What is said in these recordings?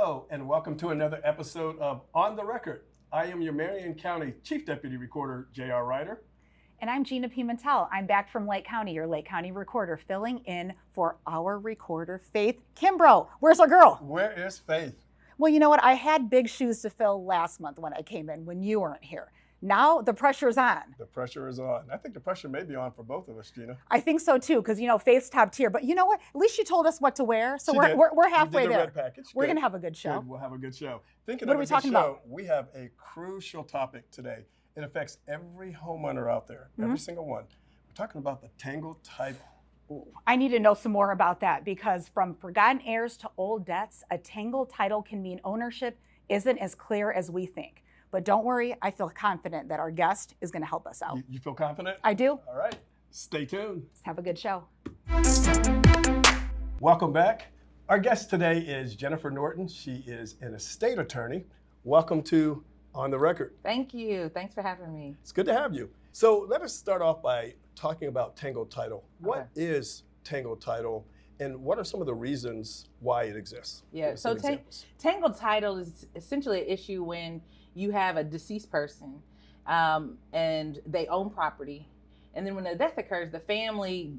Hello, and welcome to another episode of On the Record. I am your Marion County Chief Deputy Recorder, J.R. Ryder. And I'm Gina Pimentel. I'm back from Lake County, your Lake County recorder, filling in for our recorder, Faith Kimbrough. Where's our girl? Where is Faith? Well, you know what? I had big shoes to fill last month when I came in, when you weren't here. Now the pressure's on. The pressure is on. I think the pressure may be on for both of us, Gina. I think so too, because Faith's top tier. But you know what? At least she told us what to wear, so we're halfway you did the there. Red package. We're gonna have a good show. Good. We'll have a good show. Thinking What of are we a good talking show, about? we have a crucial topic today. It affects every homeowner out there, every single one. We're talking about the tangled title. Ooh, I need to know some more about that, because from forgotten heirs to old debts, a tangled title can mean ownership isn't as clear as we think. But don't worry, I feel confident that our guest is going to help us out. You feel confident? I do. All right. Stay tuned. Let's have a good show. Welcome back. Our guest today is Jennifer Norton. She is an estate attorney. Welcome to On the Record. Thank you. Thanks for having me. It's good to have you. So let us start off by talking about tangled title. What is tangled title, and what are some of the reasons why it exists? Yeah, so tangled title is essentially an issue when you have a deceased person and they own property. And then when a death occurs, the family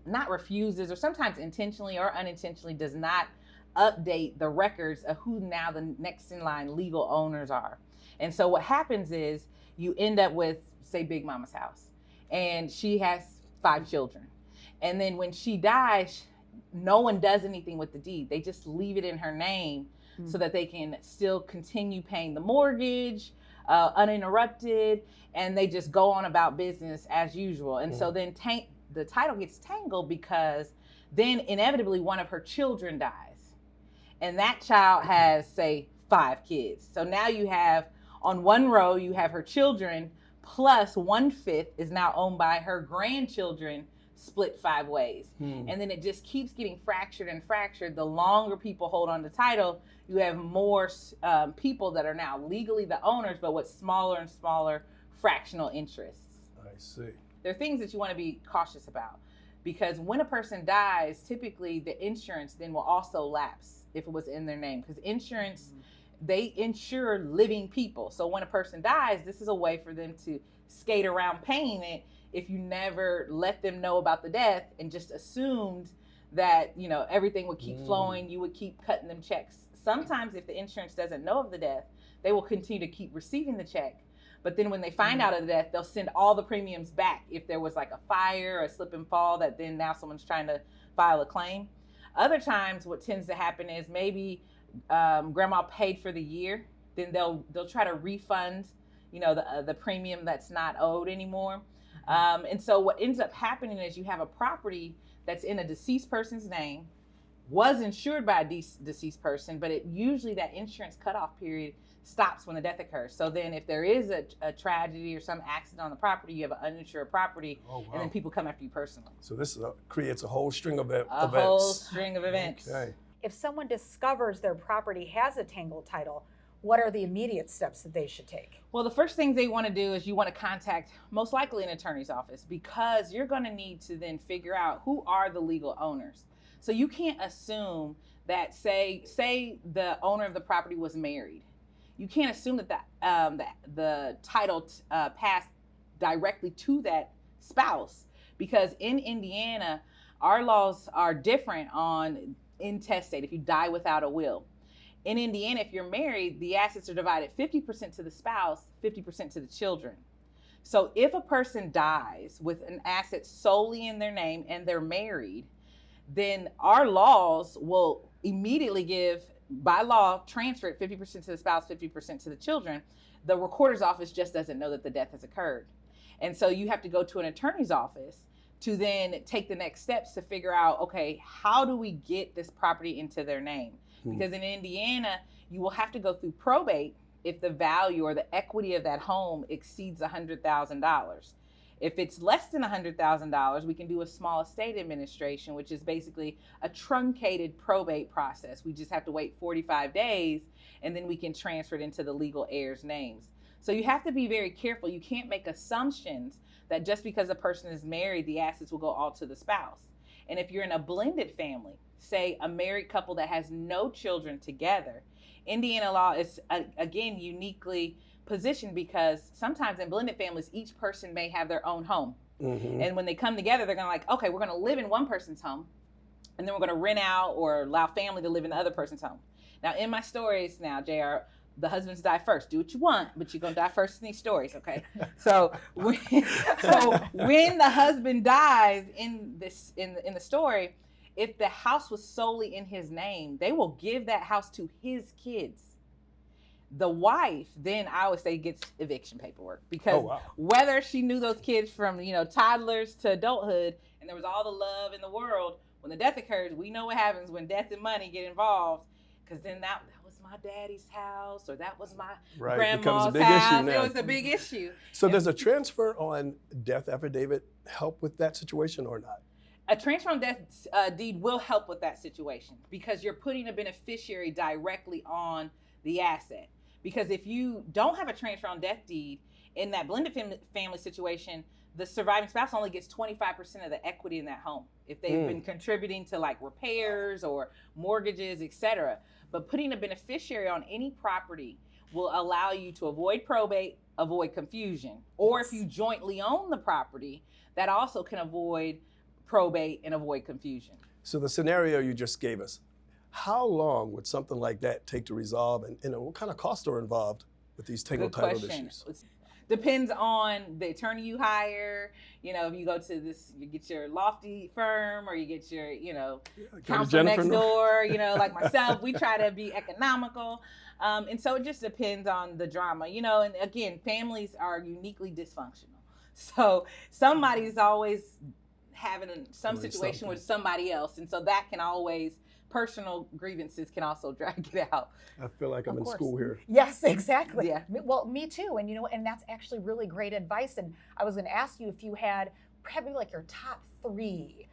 not refuses, or sometimes intentionally or unintentionally does not update the records of who now the next in line legal owners are. And so what happens is you end up with, say, Big Mama's house, and she has 5 children. And then when she dies, no one does anything with the deed. They just leave it in her name so that they can still continue paying the mortgage uninterrupted, and they just go on about business as usual. And so then the title gets tangled, because then inevitably one of her children dies. And that child has, say, 5 kids. So now you have, on one row, you have her children, plus 1/5 is now owned by her grandchildren, split 5 ways. And then it just keeps getting fractured and fractured. The longer people hold on to title, you have more people that are now legally the owners, but with smaller and smaller fractional interests. I see. There are things that you want to be cautious about, because when a person dies, typically the insurance then will also lapse if it was in their name, because insurance, they insure living people. So when a person dies, this is a way for them to skate around paying it if you never let them know about the death and just assumed that, everything would keep flowing, you would keep cutting them checks. Sometimes if the insurance doesn't know of the death, they will continue to keep receiving the check. But then when they find out of the death, they'll send all the premiums back if there was like a fire or a slip and fall that then now someone's trying to file a claim. Other times what tends to happen is maybe grandma paid for the year, then they'll try to refund, the premium that's not owed anymore. And so what ends up happening is you have a property that's in a deceased person's name, was insured by a deceased person, but usually that insurance cutoff period stops when the death occurs. So then if there is a tragedy or some accident on the property, you have an uninsured property, and then people come after you personally. So this creates a whole string of events. A whole string of events. Okay. If someone discovers their property has a tangled title, what are the immediate steps that they should take? Well, the first thing they want to do is you want to contact most likely an attorney's office, because you're going to need to then figure out who are the legal owners. So you can't assume that, say the owner of the property was married. You can't assume that the title passed directly to that spouse, because in Indiana, our laws are different on intestate, if you die without a will. In Indiana, if you're married, the assets are divided 50% to the spouse, 50% to the children. So if a person dies with an asset solely in their name and they're married, then our laws will immediately give, by law, transfer it 50% to the spouse, 50% to the children. The recorder's office just doesn't know that the death has occurred. And so you have to go to an attorney's office to then take the next steps to figure out, okay, how do we get this property into their name? Because in Indiana, you will have to go through probate if the value or the equity of that home exceeds $100,000. If it's less than $100,000, we can do a small estate administration, which is basically a truncated probate process. We just have to wait 45 days, and then we can transfer it into the legal heirs' names. So you have to be very careful. You can't make assumptions that just because a person is married, the assets will go all to the spouse. And if you're in a blended family, say a married couple that has no children together, Indiana law is, again, uniquely positioned because sometimes in blended families, each person may have their own home. Mm-hmm. And when they come together, they're going to like, okay, we're going to live in one person's home, and then we're going to rent out or allow family to live in the other person's home. Now, in my stories now, JR, the husbands die first. Do what you want, but you're going to die first in these stories, okay? So when the husband dies in the story, if the house was solely in his name, they will give that house to his kids. The wife, then I always say, gets eviction paperwork because whether she knew those kids from, toddlers to adulthood, and there was all the love in the world, when the death occurs, we know what happens when death and money get involved, because then that was my daddy's house, or that was my grandma's house. It was a big issue. So does a transfer on death affidavit help with that situation or not? A transfer on death deed will help with that situation because you're putting a beneficiary directly on the asset. Because if you don't have a transfer on death deed, in that blended family situation, the surviving spouse only gets 25% of the equity in that home if they've been contributing to like repairs or mortgages, etc. But putting a beneficiary on any property will allow you to avoid probate, avoid confusion. Or if you jointly own the property, that also can avoid probate and avoid confusion. So the scenario you just gave us, how long would something like that take to resolve, and what kind of costs are involved with these tangled title issues? Depends on the attorney you hire. If you go to you get your lofty firm, or you get your, counsel next door, like myself, we try to be economical. And so it just depends on the drama, and again, families are uniquely dysfunctional. So somebody's always having some situation with somebody else. And so that can always, personal grievances can also drag it out. I feel like I'm in school here. Yes, exactly. Yeah. Well, me too. And and that's actually really great advice. And I was going to ask you if you had probably like your top 3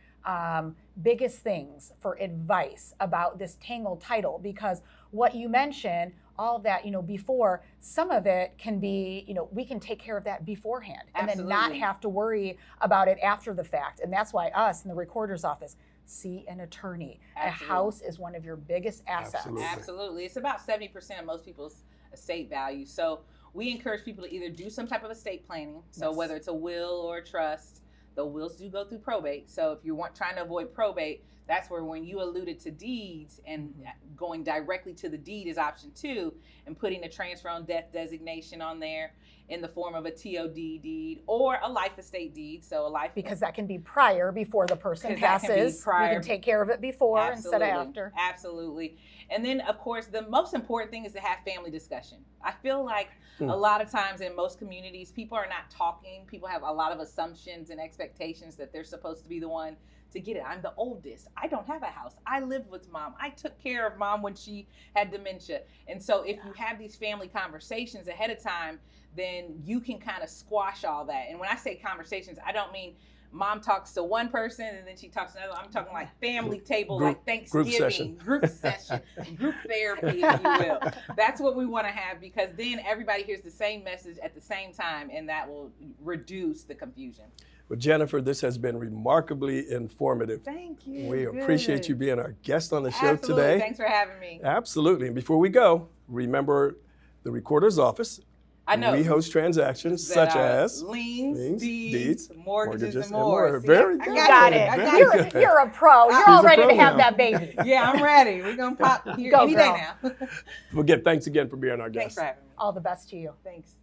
biggest things for advice about this tangled title, because what you mentioned, all of that, before, some of it can be, we can take care of that beforehand and then not have to worry about it after the fact. And that's why us in the recorder's office, see an attorney. Absolutely. A house is one of your biggest assets. Absolutely. It's about 70% of most people's estate value. So we encourage people to either do some type of estate planning. So whether it's a will or a trust, the wills do go through probate. So if you're trying to avoid probate, that's where, when you alluded to deeds and going directly to the deed is option 2, and putting a transfer on death designation on there in the form of a TOD deed or a life estate deed. So a life, because that can be before the person passes. You can take care of it before instead of after. Absolutely. And then, of course, the most important thing is to have family discussion. I feel like a lot of times in most communities, people are not talking. People have a lot of assumptions and expectations that they're supposed to be the one to get it. I'm the oldest. I don't have a house. I lived with mom. I took care of mom when she had dementia. And so if you have these family conversations ahead of time, then you can kind of squash all that. And when I say conversations, I don't mean mom talks to one person and then she talks to another. I'm talking like family table, like Thanksgiving, group session, group therapy, if you will. That's what we want to have, because then everybody hears the same message at the same time, and that will reduce the confusion. Well, Jennifer, this has been remarkably informative. Thank you. We appreciate you being our guest on the show today. Thanks for having me. Absolutely. And before we go, remember the recorder's office. I know. We host transactions such as liens, deeds, mortgages, and more. Very good. You got it. You're a pro. You're all ready to have that baby. Yeah, I'm ready. We're going to pop here any day now. Well, thanks again for being our guest. Thanks for having me. All the best to you. Thanks.